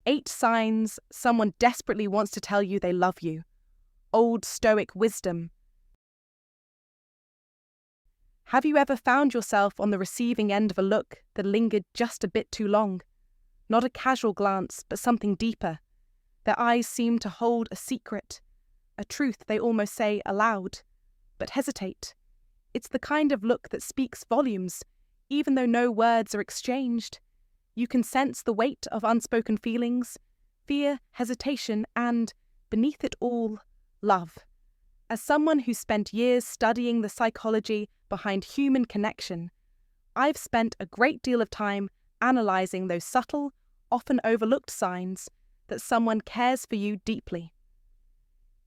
8 signs someone desperately wants to tell you they love you. Old Stoic wisdom. Have you ever found yourself on the receiving end of a look that lingered just a bit too long? Not a casual glance, but something deeper. Their eyes seem to hold a secret, a truth they almost say aloud, but hesitate. It's the kind of look that speaks volumes, even though no words are exchanged. You can sense the weight of unspoken feelings, fear, hesitation, and, beneath it all, love. As someone who spent years studying the psychology behind human connection, I've spent a great deal of time analysing those subtle, often overlooked signs that someone cares for you deeply.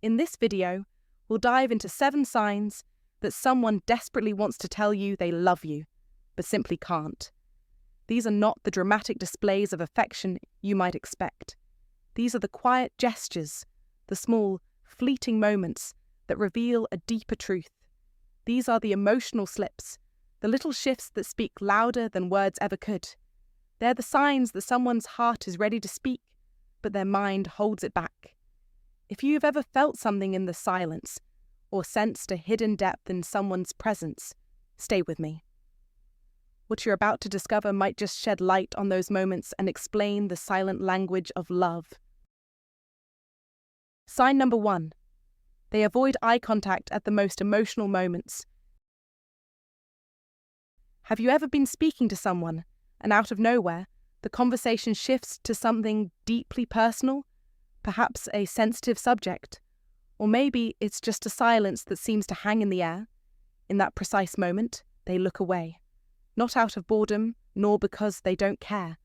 In this video, we'll dive into 7 signs that someone desperately wants to tell you they love you, but simply can't. These are not the dramatic displays of affection you might expect. These are the quiet gestures, the small, fleeting moments that reveal a deeper truth. These are the emotional slips, the little shifts that speak louder than words ever could. They're the signs that someone's heart is ready to speak, but their mind holds it back. If you've ever felt something in the silence, or sensed a hidden depth in someone's presence, stay with me. What you're about to discover might just shed light on those moments and explain the silent language of love. Sign number 1. They avoid eye contact at the most emotional moments. Have you ever been speaking to someone, and out of nowhere, the conversation shifts to something deeply personal, perhaps a sensitive subject, or maybe it's just a silence that seems to hang in the air? In that precise moment, they look away. Not out of boredom, nor because they don't care,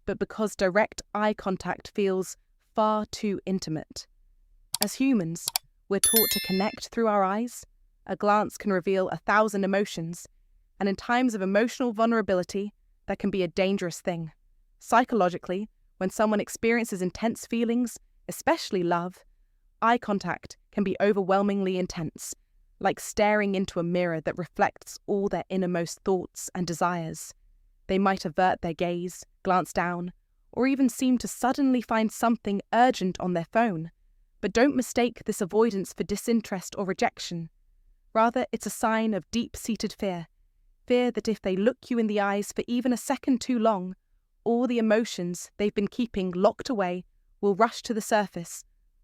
but because direct eye contact feels far too intimate. As humans, we're taught to connect through our eyes. A glance can reveal 1,000 emotions, and in times of emotional vulnerability, that can be a dangerous thing. Psychologically, when someone experiences intense feelings, especially love, eye contact can be overwhelmingly intense, like staring into a mirror that reflects all their innermost thoughts and desires. They might avert their gaze, glance down, or even seem to suddenly find something urgent on their phone. But don't mistake this avoidance for disinterest or rejection. Rather, it's a sign of deep-seated fear. Fear that if they look you in the eyes for even a second too long, all the emotions they've been keeping locked away will rush to the surface,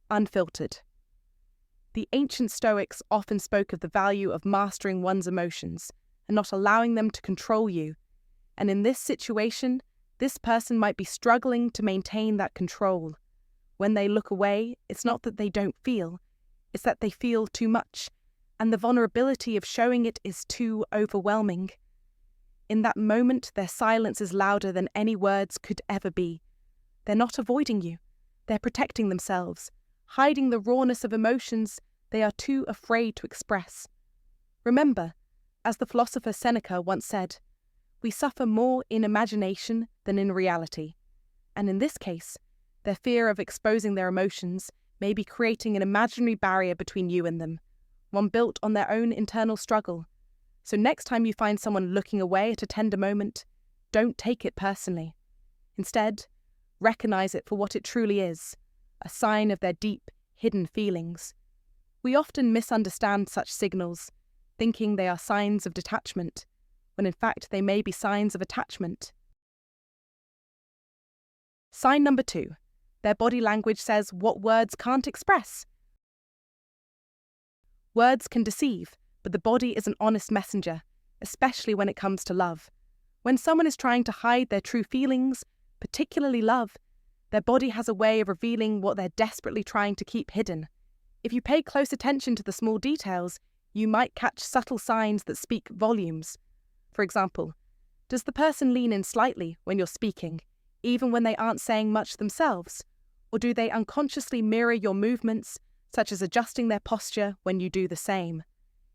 unfiltered. The ancient Stoics often spoke of the value of mastering one's emotions and not allowing them to control you. And in this situation, this person might be struggling to maintain that control. When they look away, it's not that they don't feel, it's that they feel too much, and the vulnerability of showing it is too overwhelming. In that moment, their silence is louder than any words could ever be. They're not avoiding you, they're protecting themselves, hiding the rawness of emotions they are too afraid to express. Remember, as the philosopher Seneca once said, we suffer more in imagination than in reality. And in this case, their fear of exposing their emotions may be creating an imaginary barrier between you and them, one built on their own internal struggle. So next time you find someone looking away at a tender moment, don't take it personally. Instead, recognize it for what it truly is, a sign of their deep, hidden feelings. We often misunderstand such signals, thinking they are signs of detachment, when in fact they may be signs of attachment. Sign number 2. Their body language says what words can't express. Words can deceive, but the body is an honest messenger, especially when it comes to love. When someone is trying to hide their true feelings, particularly love, their body has a way of revealing what they're desperately trying to keep hidden. If you pay close attention to the small details, you might catch subtle signs that speak volumes. For example, does the person lean in slightly when you're speaking, even when they aren't saying much themselves? Or do they unconsciously mirror your movements, such as adjusting their posture when you do the same?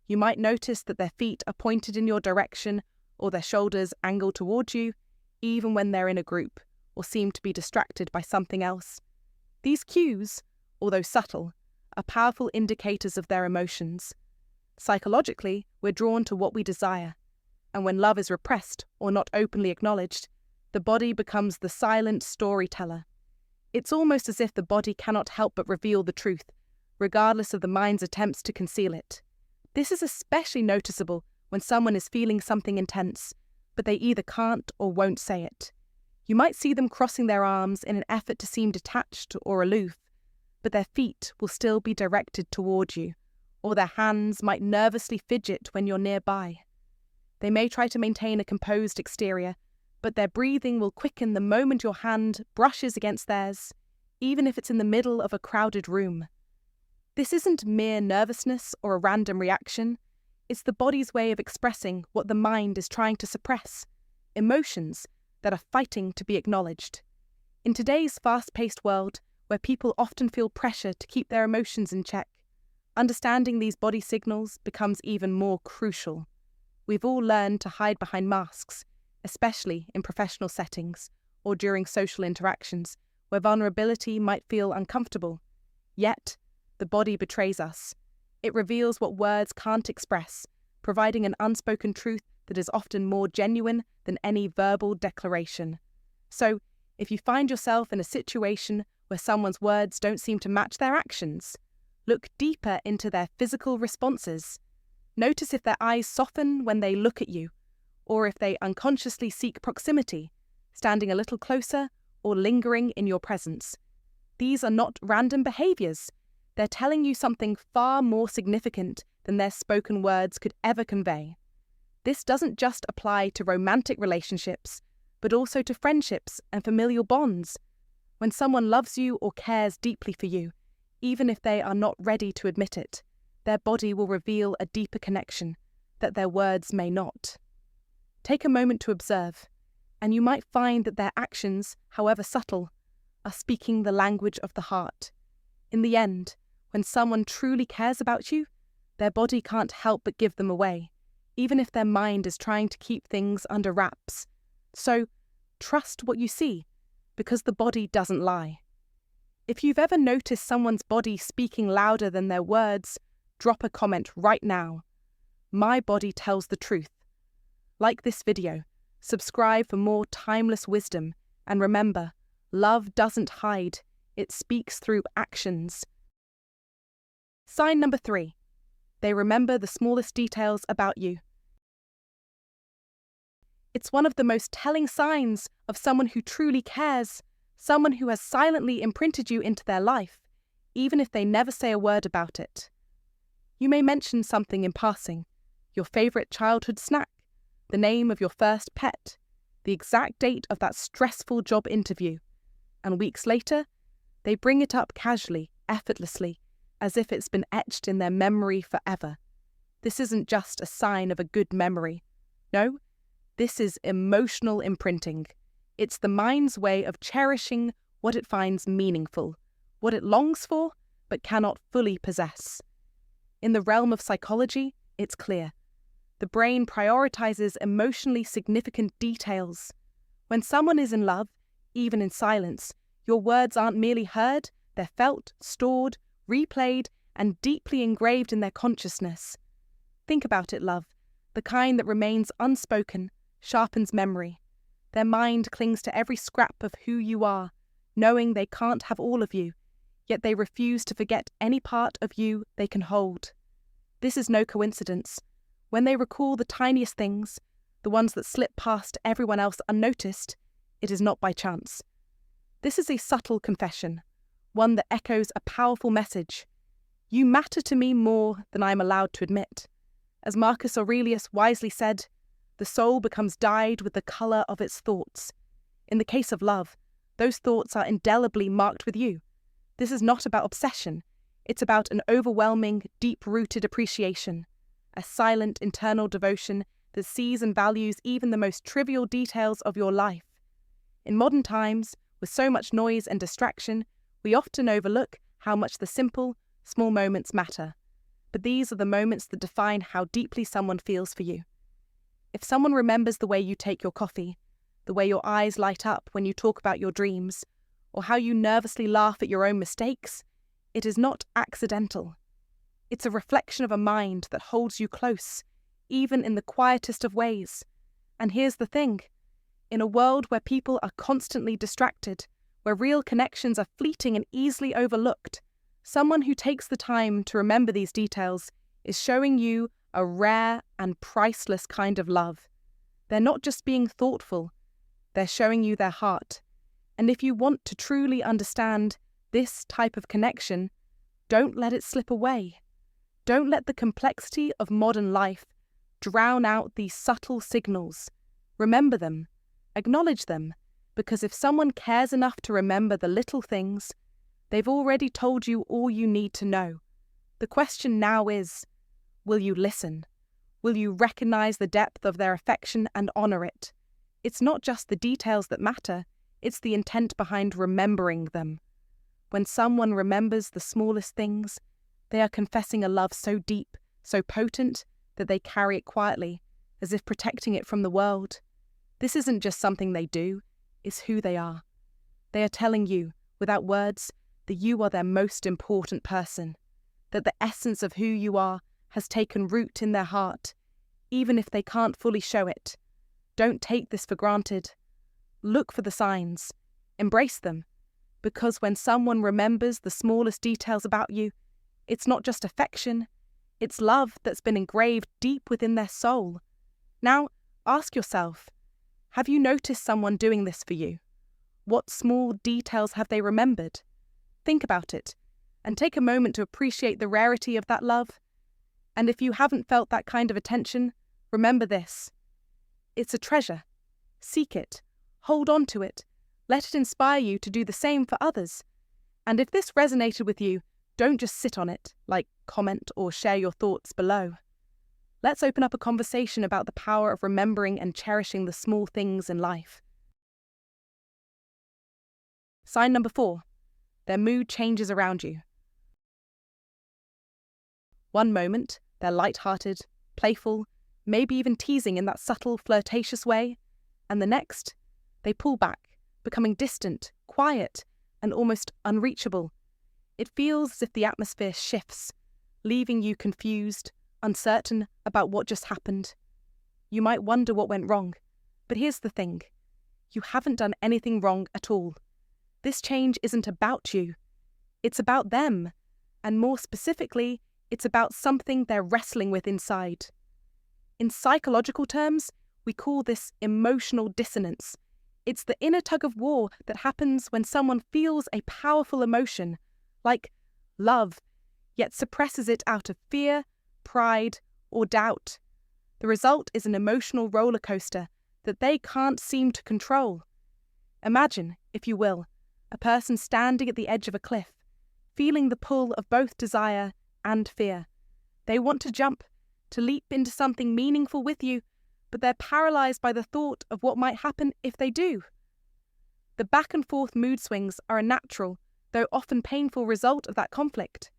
You might notice that their feet are pointed in your direction or their shoulders angled toward you, even when they're in a group, or seem to be distracted by something else. These cues, although subtle, are powerful indicators of their emotions. Psychologically, we're drawn to what we desire, and when love is repressed or not openly acknowledged, the body becomes the silent storyteller. It's almost as if the body cannot help but reveal the truth, regardless of the mind's attempts to conceal it. This is especially noticeable when someone is feeling something intense, but they either can't or won't say it. You might see them crossing their arms in an effort to seem detached or aloof, but their feet will still be directed toward you, or their hands might nervously fidget when you're nearby. They may try to maintain a composed exterior, but their breathing will quicken the moment your hand brushes against theirs, even if it's in the middle of a crowded room. This isn't mere nervousness or a random reaction. It's the body's way of expressing what the mind is trying to suppress, emotions that are fighting to be acknowledged. In today's fast-paced world, where people often feel pressure to keep their emotions in check, understanding these body signals becomes even more crucial. We've all learned to hide behind masks, especially in professional settings or during social interactions, where vulnerability might feel uncomfortable. Yet, the body betrays us. It reveals what words can't express, providing an unspoken truth that is often more genuine than any verbal declaration. So, if you find yourself in a situation where someone's words don't seem to match their actions, look deeper into their physical responses. Notice if their eyes soften when they look at you, or if they unconsciously seek proximity, standing a little closer or lingering in your presence. These are not random behaviours. They're telling you something far more significant than their spoken words could ever convey. This doesn't just apply to romantic relationships, but also to friendships and familial bonds. When someone loves you or cares deeply for you, even if they are not ready to admit it, their body will reveal a deeper connection that their words may not. Take a moment to observe, and you might find that their actions, however subtle, are speaking the language of the heart. In the end, when someone truly cares about you, their body can't help but give them away, even if their mind is trying to keep things under wraps. So, trust what you see, because the body doesn't lie. If you've ever noticed someone's body speaking louder than their words, drop a comment right now. My body tells the truth. Like this video, subscribe for more timeless wisdom, and remember, love doesn't hide, it speaks through actions. Sign number 3. They remember the smallest details about you. It's one of the most telling signs of someone who truly cares, someone who has silently imprinted you into their life, even if they never say a word about it. You may mention something in passing, your favourite childhood snack, the name of your first pet, the exact date of that stressful job interview, and weeks later, they bring it up casually, effortlessly, as if it's been etched in their memory forever. This isn't just a sign of a good memory. No, this is emotional imprinting. It's the mind's way of cherishing what it finds meaningful, what it longs for but cannot fully possess. In the realm of psychology, it's clear. The brain prioritizes emotionally significant details. When someone is in love, even in silence, your words aren't merely heard, they're felt, stored, replayed, and deeply engraved in their consciousness. Think about it, love. The kind that remains unspoken, sharpens memory. Their mind clings to every scrap of who you are, knowing they can't have all of you, yet they refuse to forget any part of you they can hold. This is no coincidence. When they recall the tiniest things, the ones that slip past everyone else unnoticed, it is not by chance. This is a subtle confession, one that echoes a powerful message. You matter to me more than I am allowed to admit. As Marcus Aurelius wisely said, the soul becomes dyed with the colour of its thoughts. In the case of love, those thoughts are indelibly marked with you. This is not about obsession. It's about an overwhelming, deep-rooted appreciation, a silent internal devotion that sees and values even the most trivial details of your life. In modern times, with so much noise and distraction, we often overlook how much the simple, small moments matter. But these are the moments that define how deeply someone feels for you. If someone remembers the way you take your coffee, the way your eyes light up when you talk about your dreams, or how you nervously laugh at your own mistakes, it is not accidental. It's a reflection of a mind that holds you close, even in the quietest of ways. And here's the thing. In a world where people are constantly distracted, where real connections are fleeting and easily overlooked. Someone who takes the time to remember these details is showing you a rare and priceless kind of love. They're not just being thoughtful, they're showing you their heart. And if you want to truly understand this type of connection, don't let it slip away. Don't let the complexity of modern life drown out these subtle signals. Remember them, acknowledge them, because if someone cares enough to remember the little things, they've already told you all you need to know. The question now is, will you listen? Will you recognize the depth of their affection and honor it? It's not just the details that matter, it's the intent behind remembering them. When someone remembers the smallest things, they are confessing a love so deep, so potent, that they carry it quietly, as if protecting it from the world. This isn't just something they do, it's who they are. They are telling you, without words, that you are their most important person, that the essence of who you are has taken root in their heart, even if they can't fully show it. Don't take this for granted. Look for the signs. Embrace them. Because when someone remembers the smallest details about you, it's not just affection, it's love that's been engraved deep within their soul. Now, ask yourself, have you noticed someone doing this for you? What small details have they remembered? Think about it, and take a moment to appreciate the rarity of that love. And if you haven't felt that kind of attention, remember this. It's a treasure. Seek it. Hold on to it. Let it inspire you to do the same for others. And if this resonated with you, don't just sit on it, like comment or share your thoughts below. Let's open up a conversation about the power of remembering and cherishing the small things in life. Sign number 4. Their mood changes around you. One moment, they're light-hearted, playful, maybe even teasing in that subtle, flirtatious way, and the next, they pull back, becoming distant, quiet, and almost unreachable. It feels as if the atmosphere shifts, leaving you confused, uncertain about what just happened. You might wonder what went wrong, but here's the thing. You haven't done anything wrong at all. This change isn't about you. It's about them, and more specifically, it's about something they're wrestling with inside. In psychological terms, we call this emotional dissonance. It's the inner tug-of-war that happens when someone feels a powerful emotion, like love, yet suppresses it out of fear, pride, or doubt. The result is an emotional roller coaster that they can't seem to control. Imagine, if you will, a person standing at the edge of a cliff, feeling the pull of both desire and fear. They want to jump, to leap into something meaningful with you, but they're paralyzed by the thought of what might happen if they do. The back and forth mood swings are a natural, though often painful result of that conflict.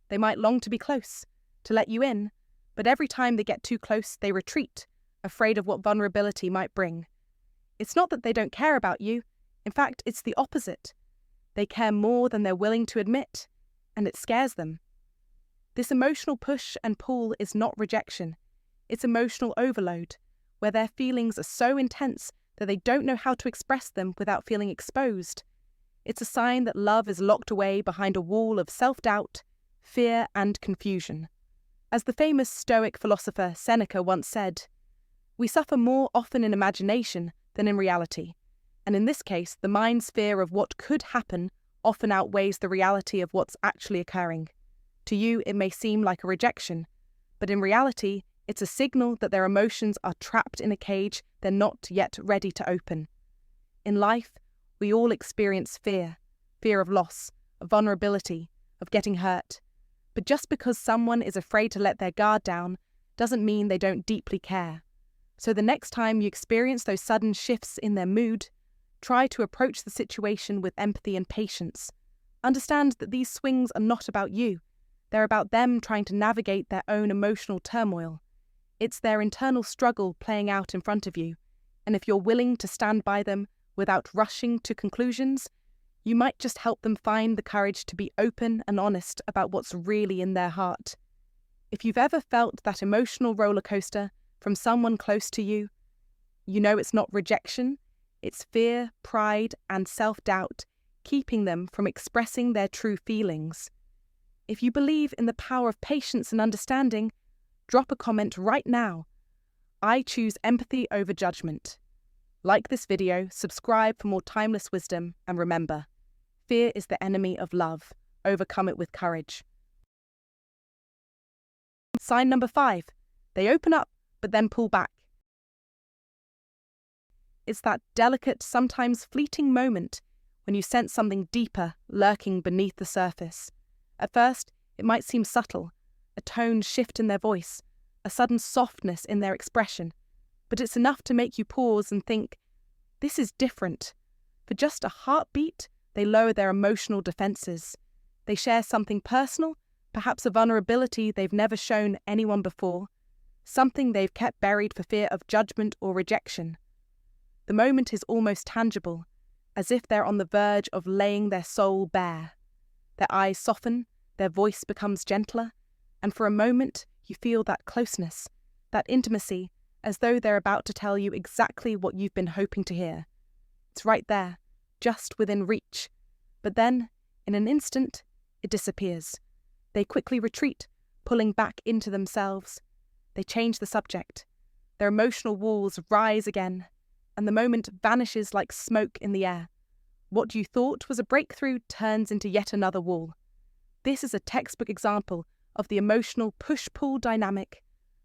They might long to be close, to let you in, but every time they get too close, they retreat, afraid of what vulnerability might bring. It's not that they don't care about you. In fact, it's the opposite. They care more than they're willing to admit, and it scares them. This emotional push and pull is not rejection. It's emotional overload, where their feelings are so intense that they don't know how to express them without feeling exposed. It's a sign that love is locked away behind a wall of self-doubt, fear, and confusion. As the famous Stoic philosopher Seneca once said, "We suffer more often in imagination than in reality." And in this case, the mind's fear of what could happen often outweighs the reality of what's actually occurring. To you, it may seem like a rejection, but in reality, it's a signal that their emotions are trapped in a cage they're not yet ready to open. In life, we all experience fear of loss, of vulnerability, of getting hurt. But just because someone is afraid to let their guard down doesn't mean they don't deeply care. So the next time you experience those sudden shifts in their mood, try to approach the situation with empathy and patience. Understand that these swings are not about you. They're about them trying to navigate their own emotional turmoil. It's their internal struggle playing out in front of you. And if you're willing to stand by them without rushing to conclusions, you might just help them find the courage to be open and honest about what's really in their heart. If you've ever felt that emotional roller coaster from someone close to you, you know it's not rejection, it's fear, pride, and self-doubt keeping them from expressing their true feelings. If you believe in the power of patience and understanding, drop a comment right now. I choose empathy over judgment. Like this video, subscribe for more timeless wisdom, and remember, fear is the enemy of love. Overcome it with courage. Sign number 5. They open up, but then pull back. It's that delicate, sometimes fleeting moment when you sense something deeper lurking beneath the surface. At first, it might seem subtle, a tone shift in their voice, a sudden softness in their expression, but it's enough to make you pause and think, this is different. For just a heartbeat, they lower their emotional defenses. They share something personal, perhaps a vulnerability they've never shown anyone before, something they've kept buried for fear of judgment or rejection. The moment is almost tangible, as if they're on the verge of laying their soul bare. Their eyes soften, their voice becomes gentler, and for a moment you feel that closeness, that intimacy, as though they're about to tell you exactly what you've been hoping to hear. It's right there, just within reach. But then, in an instant, it disappears. They quickly retreat, pulling back into themselves. They change the subject. Their emotional walls rise again, and the moment vanishes like smoke in the air. What you thought was a breakthrough turns into yet another wall. This is a textbook example of the emotional push-pull dynamic,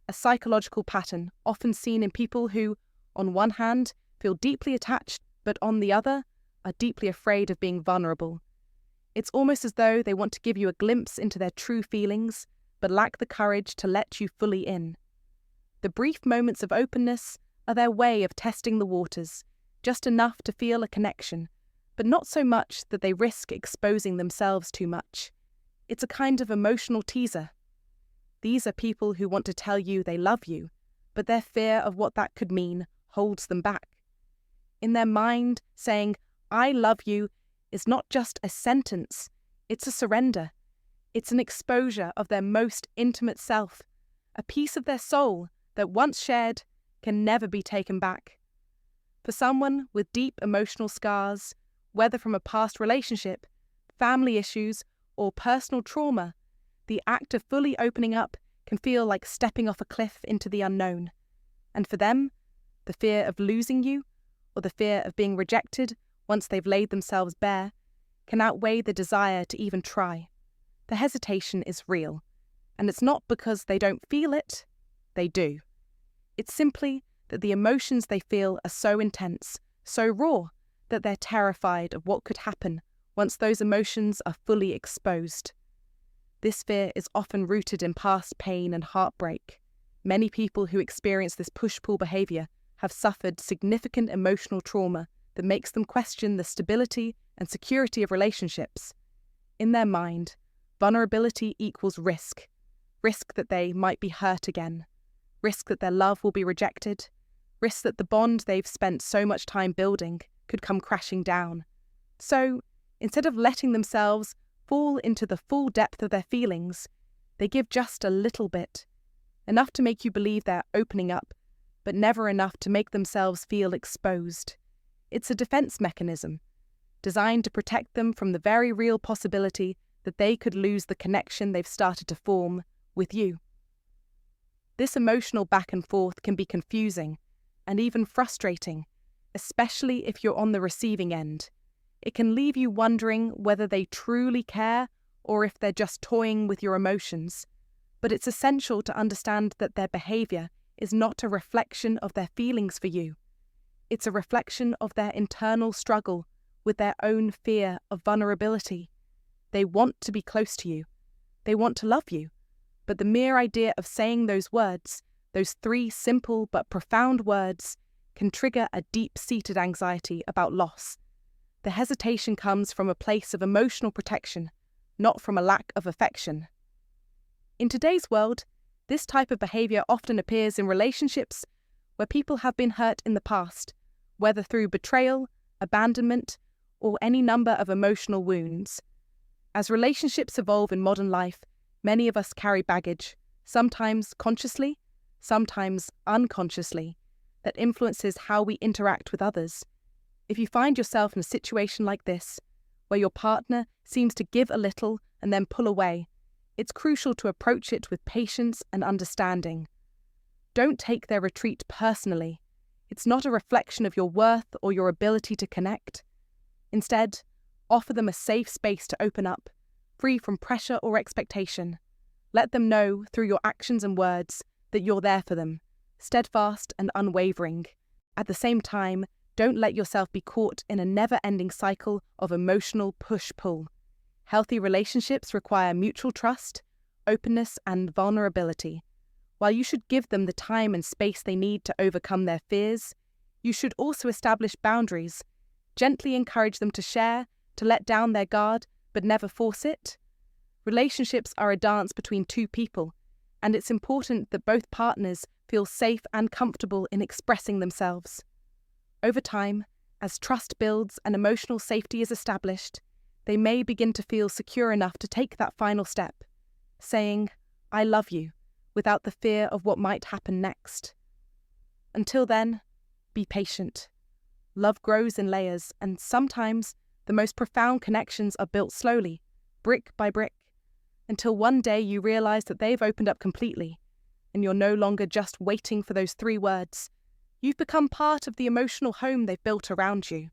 a psychological pattern often seen in people who, on one hand, feel deeply attached, but on the other, are deeply afraid of being vulnerable. It's almost as though they want to give you a glimpse into their true feelings, but lack the courage to let you fully in. The brief moments of openness are their way of testing the waters, just enough to feel a connection, but not so much that they risk exposing themselves too much. It's a kind of emotional teaser. These are people who want to tell you they love you, but their fear of what that could mean holds them back. In their mind, saying, "I love you," is not just a sentence, it's a surrender. It's an exposure of their most intimate self, a piece of their soul that once shared can never be taken back. For someone with deep emotional scars, whether from a past relationship, family issues, or personal trauma, the act of fully opening up can feel like stepping off a cliff into the unknown. And for them, the fear of losing you, or the fear of being rejected once they've laid themselves bare, can outweigh the desire to even try. The hesitation is real, and it's not because they don't feel it, they do. It's simply that the emotions they feel are so intense, so raw, that they're terrified of what could happen once those emotions are fully exposed. This fear is often rooted in past pain and heartbreak. Many people who experience this push-pull behaviour have suffered significant emotional trauma that makes them question the stability and security of relationships. In their mind, vulnerability equals risk. Risk that they might be hurt again. Risk that their love will be rejected. Risk that the bond they've spent so much time building could come crashing down. So, instead of letting themselves fall into the full depth of their feelings, they give just a little bit. Enough to make you believe they're opening up, but never enough to make themselves feel exposed. It's a defense mechanism, designed to protect them from the very real possibility that they could lose the connection they've started to form with you. This emotional back and forth can be confusing and even frustrating, especially if you're on the receiving end. It can leave you wondering whether they truly care or if they're just toying with your emotions. But it's essential to understand that their behaviour is not a reflection of their feelings for you. It's a reflection of their internal struggle with their own fear of vulnerability. They want to be close to you. They want to love you. But the mere idea of saying those words, those 3 simple but profound words, can trigger a deep-seated anxiety about loss. The hesitation comes from a place of emotional protection, not from a lack of affection. In today's world, this type of behaviour often appears in relationships where people have been hurt in the past, whether through betrayal, abandonment, or any number of emotional wounds. As relationships evolve in modern life, many of us carry baggage, sometimes consciously, sometimes unconsciously, that influences how we interact with others. If you find yourself in a situation like this, where your partner seems to give a little and then pull away, it's crucial to approach it with patience and understanding. Don't take their retreat personally. It's not a reflection of your worth or your ability to connect. Instead, offer them a safe space to open up, free from pressure or expectation. Let them know through your actions and words that you're there for them, steadfast and unwavering. At the same time, don't let yourself be caught in a never-ending cycle of emotional push-pull. Healthy relationships require mutual trust, openness, and vulnerability. While you should give them the time and space they need to overcome their fears, you should also establish boundaries. Gently encourage them to share, to let down their guard, but never force it. Relationships are a dance between two people, and it's important that both partners feel safe and comfortable in expressing themselves. Over time, as trust builds and emotional safety is established, they may begin to feel secure enough to take that final step, saying, "I love you," without the fear of what might happen next. Until then, be patient. Love grows in layers, and sometimes the most profound connections are built slowly, brick by brick, until one day you realize that they've opened up completely, and you're no longer just waiting for those 3 words. You've become part of the emotional home they've built around you.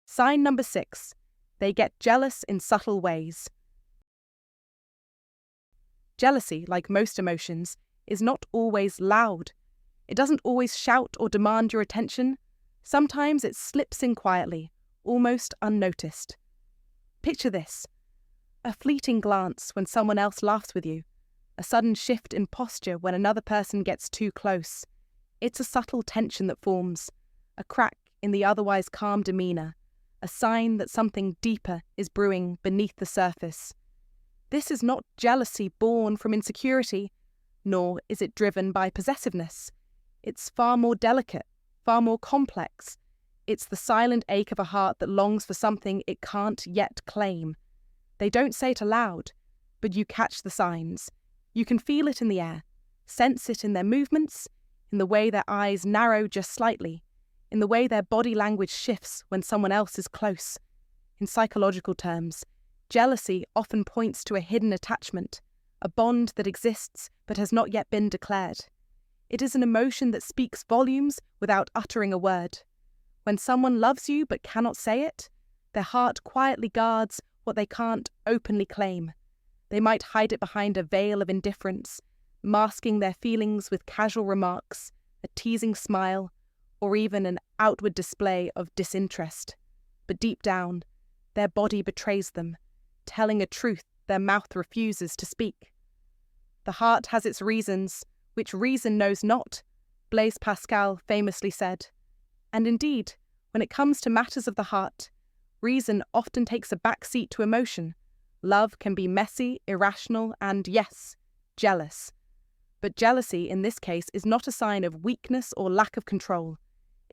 Sign number 6. They get jealous in subtle ways. Jealousy, like most emotions, is not always loud. It doesn't always shout or demand your attention. Sometimes it slips in quietly, almost unnoticed. Picture this: a fleeting glance when someone else laughs with you, a sudden shift in posture when another person gets too close. It's a subtle tension that forms, a crack in the otherwise calm demeanour, a sign that something deeper is brewing beneath the surface. This is not jealousy born from insecurity, nor is it driven by possessiveness. It's far more delicate, far more complex. It's the silent ache of a heart that longs for something it can't yet claim. They don't say it aloud, but you catch the signs. You can feel it in the air, sense it in their movements, in the way their eyes narrow just slightly, in the way their body language shifts when someone else is close. In psychological terms, jealousy often points to a hidden attachment, a bond that exists but has not yet been declared. It is an emotion that speaks volumes without uttering a word. When someone loves you but cannot say it, their heart quietly guards what they can't openly claim. They might hide it behind a veil of indifference, masking their feelings with casual remarks, a teasing smile, or even an outward display of disinterest. But deep down, their body betrays them, telling a truth their mouth refuses to speak. The heart has its reasons, which reason knows not, Blaise Pascal famously said. And indeed, when it comes to matters of the heart, reason often takes a back seat to emotion. Love can be messy, irrational, and, yes, jealous. But jealousy in this case is not a sign of weakness or lack of control.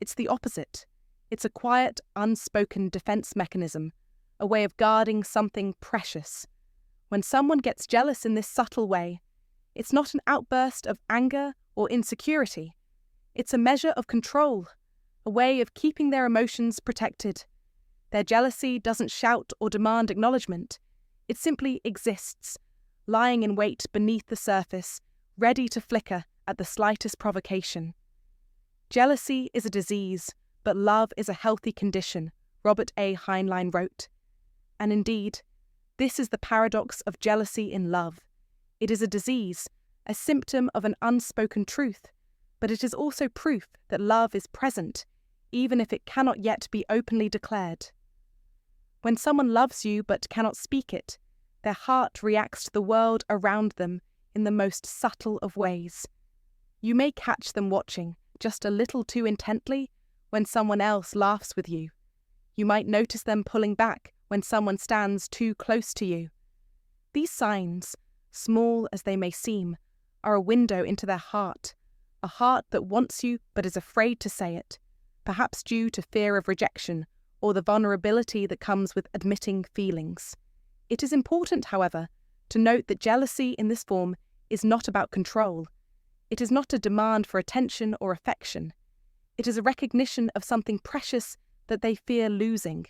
It's the opposite. It's a quiet, unspoken defense mechanism, a way of guarding something precious. When someone gets jealous in this subtle way, it's not an outburst of anger or insecurity. It's a measure of control, a way of keeping their emotions protected. Their jealousy doesn't shout or demand acknowledgement. It simply exists, lying in wait beneath the surface, ready to flicker at the slightest provocation. Jealousy is a disease, but love is a healthy condition, Robert A. Heinlein wrote. And indeed, this is the paradox of jealousy in love. It is a disease, a symptom of an unspoken truth, but it is also proof that love is present, even if it cannot yet be openly declared. When someone loves you but cannot speak it, their heart reacts to the world around them in the most subtle of ways. You may catch them watching, just a little too intently, when someone else laughs with you. You might notice them pulling back when someone stands too close to you. These signs, small as they may seem, are a window into their heart, a heart that wants you but is afraid to say it, perhaps due to fear of rejection or the vulnerability that comes with admitting feelings. It is important, however, to note that jealousy in this form is not about control. It is not a demand for attention or affection. It is a recognition of something precious that they fear losing.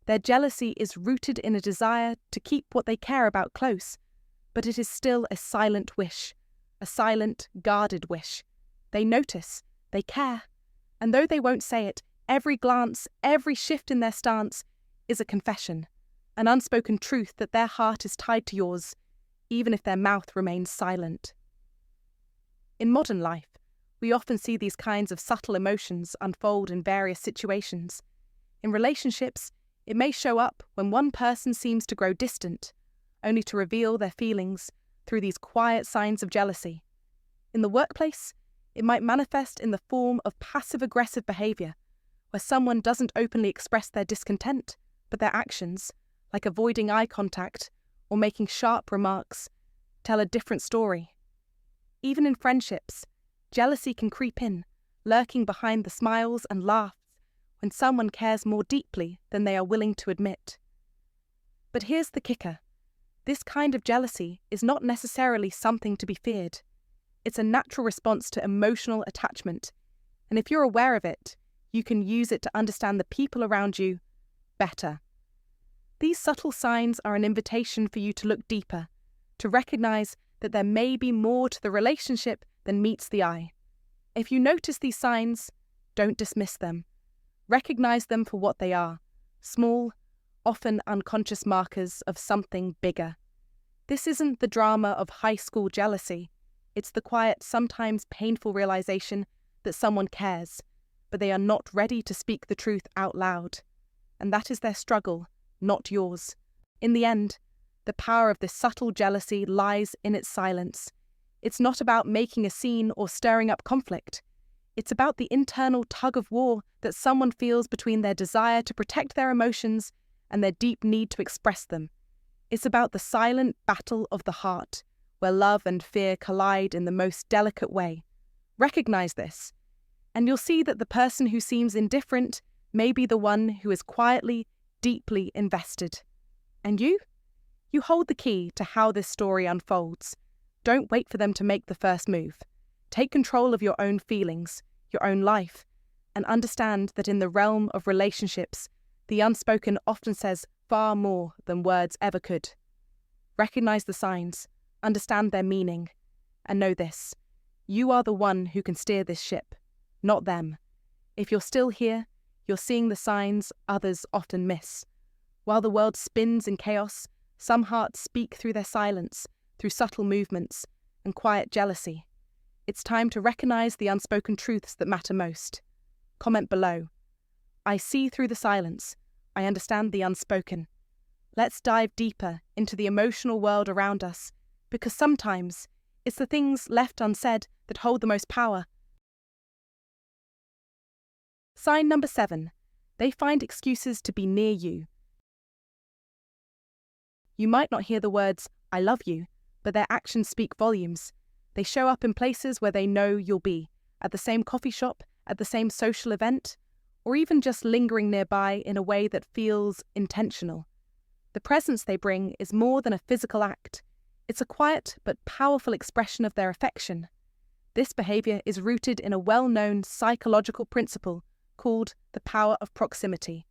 Their jealousy is rooted in a desire to keep what they care about close, but it is still a silent wish, a silent, guarded wish. They notice, they care, and though they won't say it, every glance, every shift in their stance is a confession, an unspoken truth that their heart is tied to yours, even if their mouth remains silent. In modern life, we often see these kinds of subtle emotions unfold in various situations. In relationships, it may show up when one person seems to grow distant, only to reveal their feelings through these quiet signs of jealousy. In the workplace, it might manifest in the form of passive-aggressive behavior, where someone doesn't openly express their discontent, but their actions, like avoiding eye contact or making sharp remarks, tell a different story. Even in friendships, jealousy can creep in, lurking behind the smiles and laughs when someone cares more deeply than they are willing to admit. But here's the kicker. This kind of jealousy is not necessarily something to be feared. It's a natural response to emotional attachment, and if you're aware of it, you can use it to understand the people around you better. These subtle signs are an invitation for you to look deeper, to recognize that there may be more to the relationship than meets the eye. If you notice these signs, don't dismiss them. Recognize them for what they are, small, often unconscious markers of something bigger. This isn't the drama of high school jealousy. It's the quiet, sometimes painful realization that someone cares, but they are not ready to speak the truth out loud. And that is their struggle, not yours. In the end, the power of this subtle jealousy lies in its silence. It's not about making a scene or stirring up conflict. It's about the internal tug-of-war that someone feels between their desire to protect their emotions and their deep need to express them. It's about the silent battle of the heart, where love and fear collide in the most delicate way. Recognize this, and you'll see that the person who seems indifferent may be the one who is quietly, deeply invested. And you? You hold the key to how this story unfolds. Don't wait for them to make the first move. Take control of your own feelings, your own life, and understand that in the realm of relationships, the unspoken often says far more than words ever could. Recognize the signs, understand their meaning, and know this: you are the one who can steer this ship, not them. If you're still here, you're seeing the signs others often miss. While the world spins in chaos, some hearts speak through their silence, through subtle movements and quiet jealousy. It's time to recognize the unspoken truths that matter most. Comment below. I see through the silence. I understand the unspoken. Let's dive deeper into the emotional world around us, because sometimes it's the things left unsaid that hold the most power. Sign number 7. They find excuses to be near you. You might not hear the words, "I love you," but their actions speak volumes. They show up in places where they know you'll be, at the same coffee shop, at the same social event, or even just lingering nearby in a way that feels intentional. The presence they bring is more than a physical act. It's a quiet but powerful expression of their affection. This behavior is rooted in a well-known psychological principle called the power of proximity,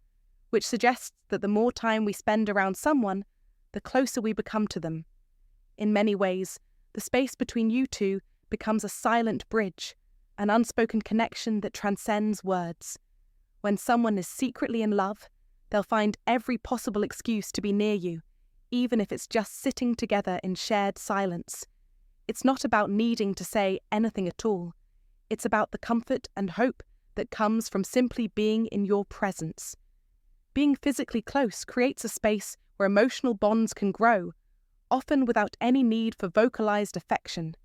which suggests that the more time we spend around someone, the closer we become to them. In many ways, the space between you two becomes a silent bridge, an unspoken connection that transcends words. When someone is secretly in love, they'll find every possible excuse to be near you, even if it's just sitting together in shared silence. It's not about needing to say anything at all. It's about the comfort and hope that comes from simply being in your presence. Being physically close creates a space where emotional bonds can grow, often without any need for vocalized affection.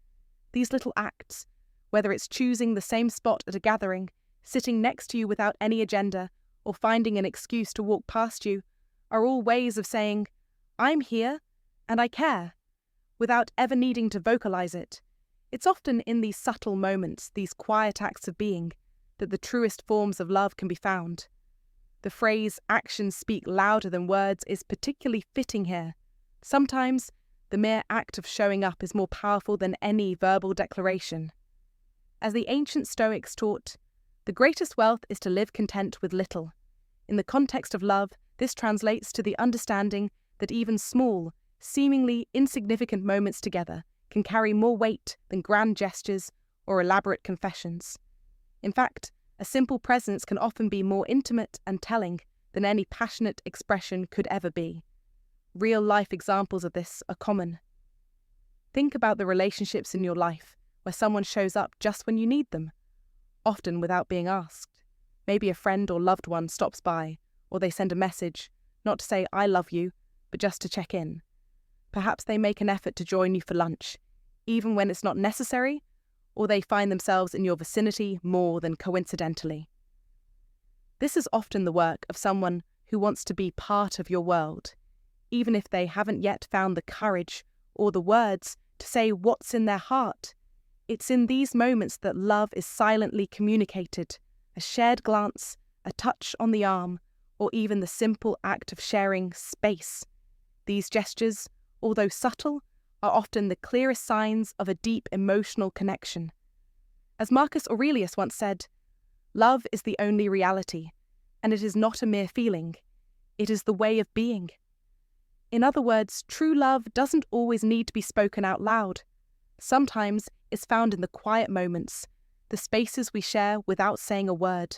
These little acts, whether it's choosing the same spot at a gathering, sitting next to you without any agenda, or finding an excuse to walk past you, are all ways of saying, "I'm here and I care," without ever needing to vocalize it. It's often in these subtle moments, these quiet acts of being, that the truest forms of love can be found. The phrase "actions speak louder than words" is particularly fitting here. Sometimes, the mere act of showing up is more powerful than any verbal declaration. As the ancient Stoics taught, the greatest wealth is to live content with little. In the context of love, this translates to the understanding that even small, seemingly insignificant moments together can carry more weight than grand gestures or elaborate confessions. In fact, a simple presence can often be more intimate and telling than any passionate expression could ever be. Real-life examples of this are common. Think about the relationships in your life where someone shows up just when you need them, often without being asked. Maybe a friend or loved one stops by, or they send a message, not to say "I love you," but just to check in. Perhaps they make an effort to join you for lunch, even when it's not necessary, or they find themselves in your vicinity more than coincidentally. This is often the work of someone who wants to be part of your world, even if they haven't yet found the courage or the words to say what's in their heart. It's in these moments that love is silently communicated. A shared glance, a touch on the arm, or even the simple act of sharing space. These gestures, although subtle, are often the clearest signs of a deep emotional connection. As Marcus Aurelius once said, "Love is the only reality, and it is not a mere feeling. It is the way of being." In other words, true love doesn't always need to be spoken out loud. Sometimes it's found in the quiet moments, the spaces we share without saying a word.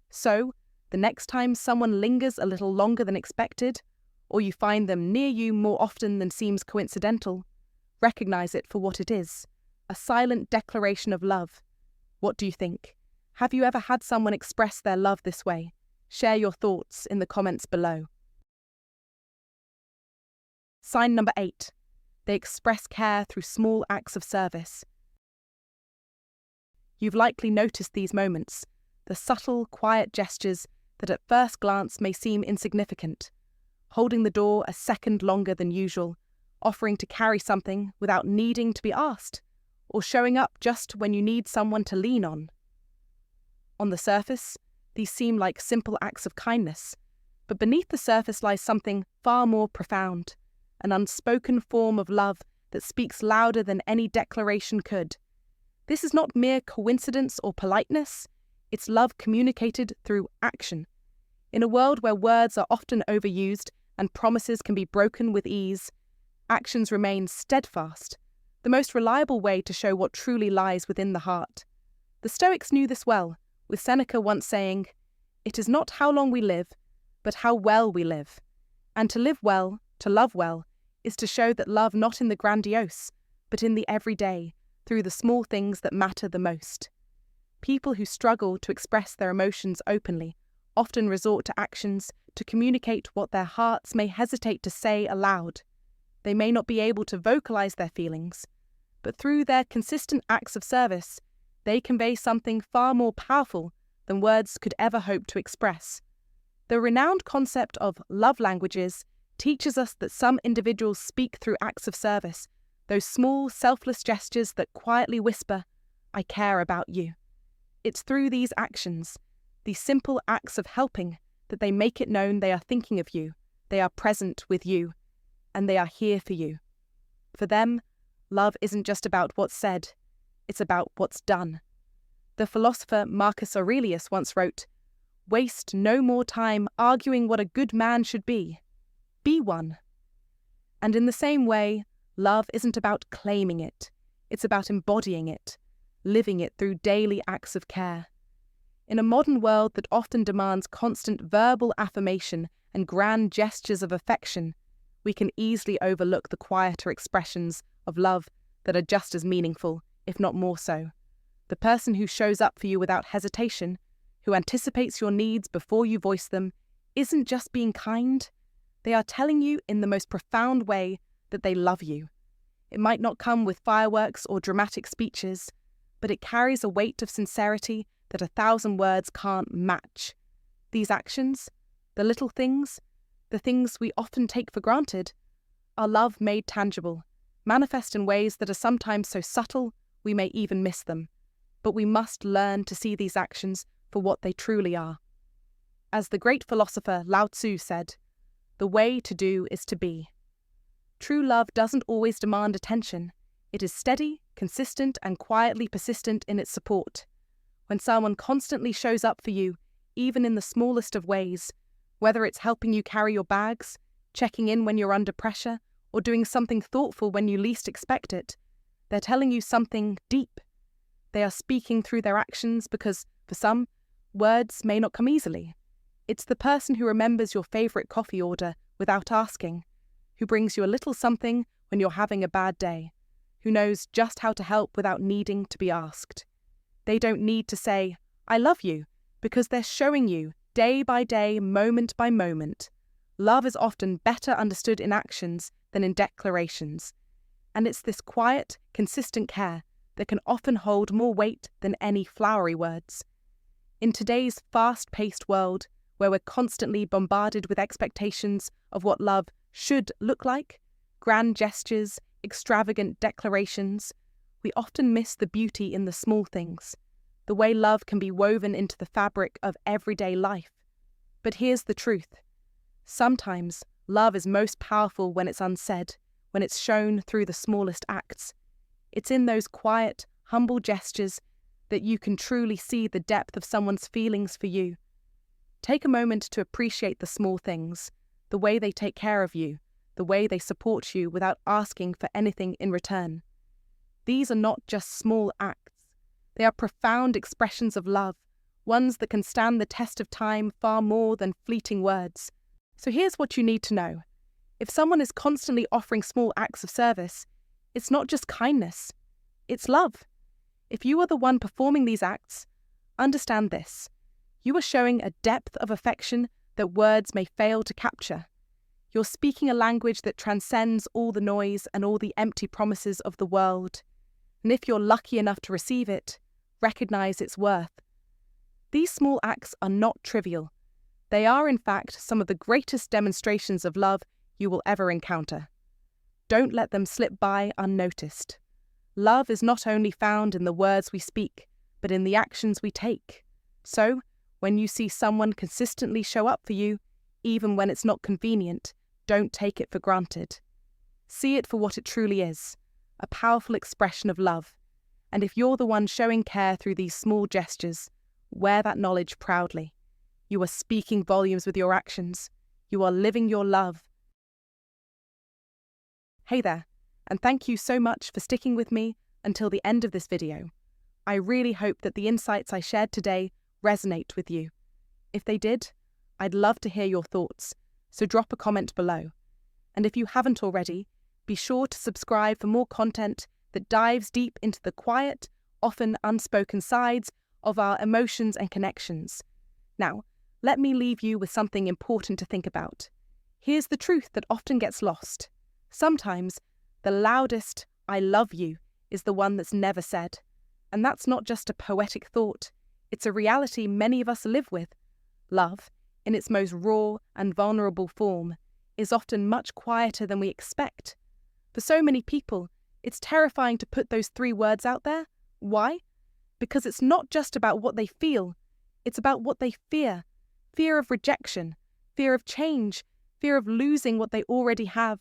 So, the next time someone lingers a little longer than expected, or you find them near you more often than seems coincidental, recognize it for what it is, a silent declaration of love. What do you think? Have you ever had someone express their love this way? Share your thoughts in the comments below. Sign number 8. They express care through small acts of service. You've likely noticed these moments, the subtle, quiet gestures that at first glance may seem insignificant. Holding the door a second longer than usual, offering to carry something without needing to be asked, or showing up just when you need someone to lean on. On the surface, these seem like simple acts of kindness, but beneath the surface lies something far more profound, an unspoken form of love that speaks louder than any declaration could. This is not mere coincidence or politeness, it's love communicated through action. In a world where words are often overused and promises can be broken with ease, actions remain steadfast, the most reliable way to show what truly lies within the heart. The Stoics knew this well, with Seneca once saying, "It is not how long we live, but how well we live." And to live well, to love well, is to show that love not in the grandiose, but in the everyday, through the small things that matter the most. People who struggle to express their emotions openly often resort to actions to communicate what their hearts may hesitate to say aloud. They may not be able to vocalize their feelings, but through their consistent acts of service, they convey something far more powerful than words could ever hope to express. The renowned concept of love languages teaches us that some individuals speak through acts of service, those small, selfless gestures that quietly whisper, "I care about you." It's through these actions, these simple acts of helping, that they make it known they are thinking of you, they are present with you, and they are here for you. For them, love isn't just about what's said, it's about what's done. The philosopher Marcus Aurelius once wrote, "Waste no more time arguing what a good man should be. Be one." And in the same way, love isn't about claiming it, it's about embodying it, living it through daily acts of care. In a modern world that often demands constant verbal affirmation and grand gestures of affection, we can easily overlook the quieter expressions of love that are just as meaningful, if not more so. The person who shows up for you without hesitation, who anticipates your needs before you voice them, isn't just being kind. They are telling you in the most profound way that they love you. It might not come with fireworks or dramatic speeches, but it carries a weight of sincerity that 1,000 words can't match. These actions, the little things, the things we often take for granted, are love made tangible, manifest in ways that are sometimes so subtle we may even miss them. But we must learn to see these actions for what they truly are. As the great philosopher Lao Tzu said, "The way to do is to be." True love doesn't always demand attention. It is steady, consistent, and quietly persistent in its support. When someone constantly shows up for you, even in the smallest of ways, Whether it's helping you carry your bags, checking in when you're under pressure, or doing something thoughtful when you least expect it, they're telling you something deep. They are speaking through their actions because, for some, words may not come easily. It's the person who remembers your favourite coffee order without asking, who brings you a little something when you're having a bad day, who knows just how to help without needing to be asked. They don't need to say, "I love you," because they're showing you, day by day, moment by moment. Love is often better understood in actions than in declarations. And it's this quiet, consistent care that can often hold more weight than any flowery words. In today's fast-paced world, where we're constantly bombarded with expectations of what love should look like, grand gestures, extravagant declarations, we often miss the beauty in the small things, the way love can be woven into the fabric of everyday life. But here's the truth. Sometimes love is most powerful when it's unsaid, when it's shown through the smallest acts. It's in those quiet, humble gestures that you can truly see the depth of someone's feelings for you. Take a moment to appreciate the small things, the way they take care of you, the way they support you without asking for anything in return. These are not just small acts. They are profound expressions of love, ones that can stand the test of time far more than fleeting words. So here's what you need to know. If someone is constantly offering small acts of service, it's not just kindness, it's love. If you are the one performing these acts, understand this. You are showing a depth of affection that words may fail to capture. You're speaking a language that transcends all the noise and all the empty promises of the world. And if you're lucky enough to receive it, recognize its worth. These small acts are not trivial. They are, in fact, some of the greatest demonstrations of love you will ever encounter. Don't let them slip by unnoticed. Love is not only found in the words we speak, but in the actions we take. So, when you see someone consistently show up for you, even when it's not convenient, don't take it for granted. See it for what it truly is, a powerful expression of love. And if you're the one showing care through these small gestures, wear that knowledge proudly. You are speaking volumes with your actions. You are living your love. Hey there, and thank you so much for sticking with me until the end of this video. I really hope that the insights I shared today resonate with you. If they did, I'd love to hear your thoughts, so drop a comment below. And if you haven't already, be sure to subscribe for more content that dives deep into the quiet, often unspoken sides of our emotions and connections. Now, let me leave you with something important to think about. Here's the truth that often gets lost. Sometimes, the loudest "I love you" is the one that's never said. And that's not just a poetic thought, it's a reality many of us live with. Love, in its most raw and vulnerable form, is often much quieter than we expect. For so many people, it's terrifying to put those 3 words out there. Why? Because it's not just about what they feel, it's about what they fear. Fear of rejection, fear of change, fear of losing what they already have.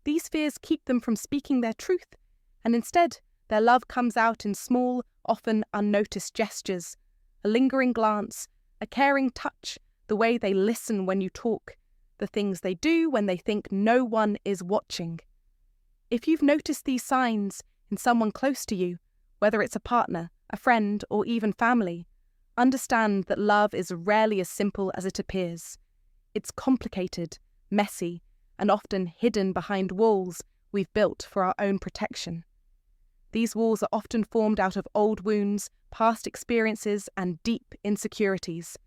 These fears keep them from speaking their truth, and instead, their love comes out in small, often unnoticed gestures, a lingering glance, a caring touch, the way they listen when you talk, the things they do when they think no one is watching. If you've noticed these signs in someone close to you, whether it's a partner, a friend, or even family, understand that love is rarely as simple as it appears. It's complicated, messy, and often hidden behind walls we've built for our own protection. These walls are often formed out of old wounds, past experiences, and deep insecurities.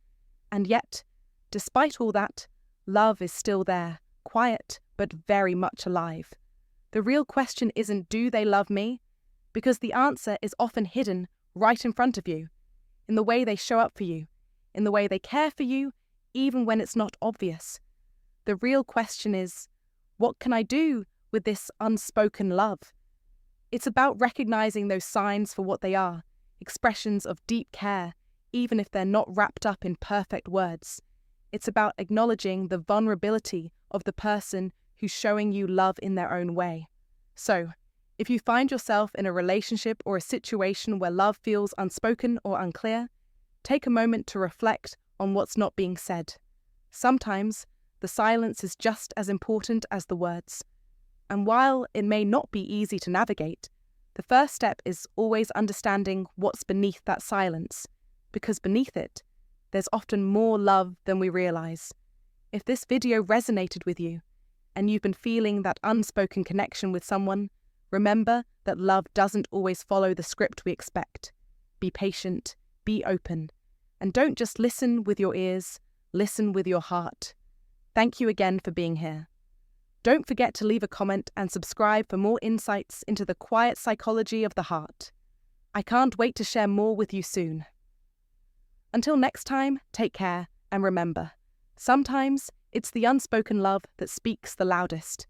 And yet, despite all that, love is still there, quiet but very much alive. The real question isn't, do they love me? Because the answer is often hidden right in front of you, in the way they show up for you, in the way they care for you, even when it's not obvious. The real question is, what can I do with this unspoken love? It's about recognizing those signs for what they are, expressions of deep care, even if they're not wrapped up in perfect words. It's about acknowledging the vulnerability of the person who's showing you love in their own way. So, if you find yourself in a relationship or a situation where love feels unspoken or unclear, take a moment to reflect on what's not being said. Sometimes the silence is just as important as the words. And while it may not be easy to navigate, the first step is always understanding what's beneath that silence, because beneath it, there's often more love than we realize. If this video resonated with you, and you've been feeling that unspoken connection with someone, remember that love doesn't always follow the script we expect. Be patient, be open, and don't just listen with your ears, listen with your heart. Thank you again for being here. Don't forget to leave a comment and subscribe for more insights into the quiet psychology of the heart. I can't wait to share more with you soon. Until next time, take care, and remember, sometimes it's the unspoken love that speaks the loudest.